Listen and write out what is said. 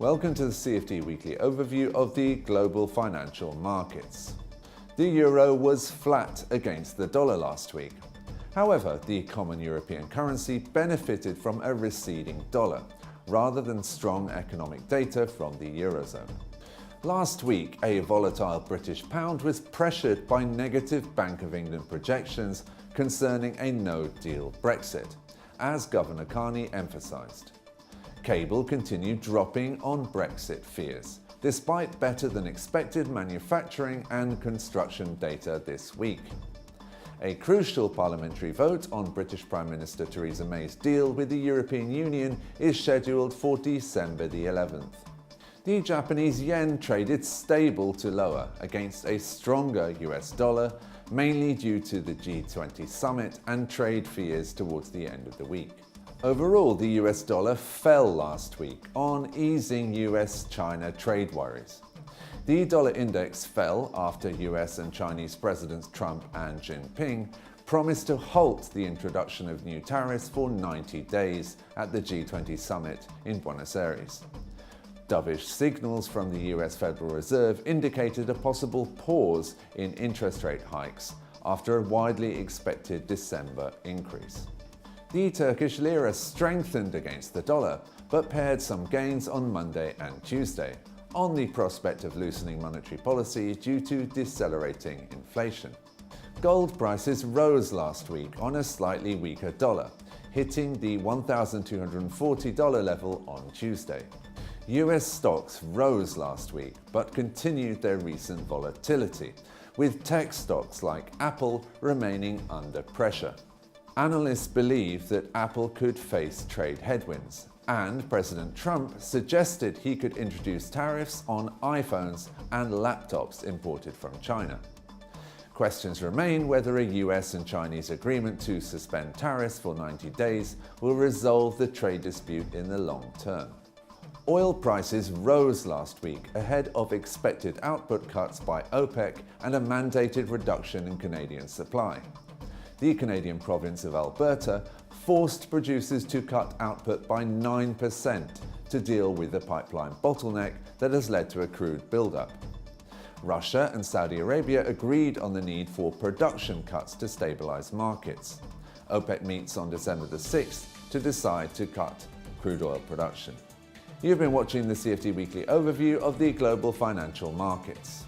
Welcome to the CFD weekly overview of the global financial markets. The euro was flat against the dollar last week. However, the common European currency benefited from a receding dollar, rather than strong economic data from the eurozone. Last week, a volatile British pound was pressured by negative Bank of England projections concerning a no-deal Brexit, as Governor Carney emphasised. Cable continued dropping on Brexit fears, despite better than expected manufacturing and construction data this week. A crucial parliamentary vote on British Prime Minister Theresa May's deal with the European Union is scheduled for December the 11th. The Japanese yen traded stable to lower against a stronger US dollar, mainly due to the G20 summit and trade fears towards the end of the week. Overall, the US dollar fell last week on easing US-China trade worries. The dollar index fell after US and Chinese Presidents Trump and Jinping promised to halt the introduction of new tariffs for 90 days at the G20 summit in Buenos Aires. Dovish signals from the US Federal Reserve indicated a possible pause in interest rate hikes after a widely expected December increase. The Turkish lira strengthened against the dollar, but paired some gains on Monday and Tuesday, on the prospect of loosening monetary policy due to decelerating inflation. Gold prices rose last week on a slightly weaker dollar, hitting the $1,240 level on Tuesday. US stocks rose last week, but continued their recent volatility, with tech stocks like Apple remaining under pressure. Analysts believe that Apple could face trade headwinds, and President Trump suggested he could introduce tariffs on iPhones and laptops imported from China. Questions remain whether a US and Chinese agreement to suspend tariffs for 90 days will resolve the trade dispute in the long term. Oil prices rose last week ahead of expected output cuts by OPEC and a mandated reduction in Canadian supply. The Canadian province of Alberta forced producers to cut output by 9% to deal with the pipeline bottleneck that has led to a crude buildup. Russia and Saudi Arabia agreed on the need for production cuts to stabilize markets. OPEC meets on December the 6th to decide to cut crude oil production. You've been watching the CFD Weekly overview of the global financial markets.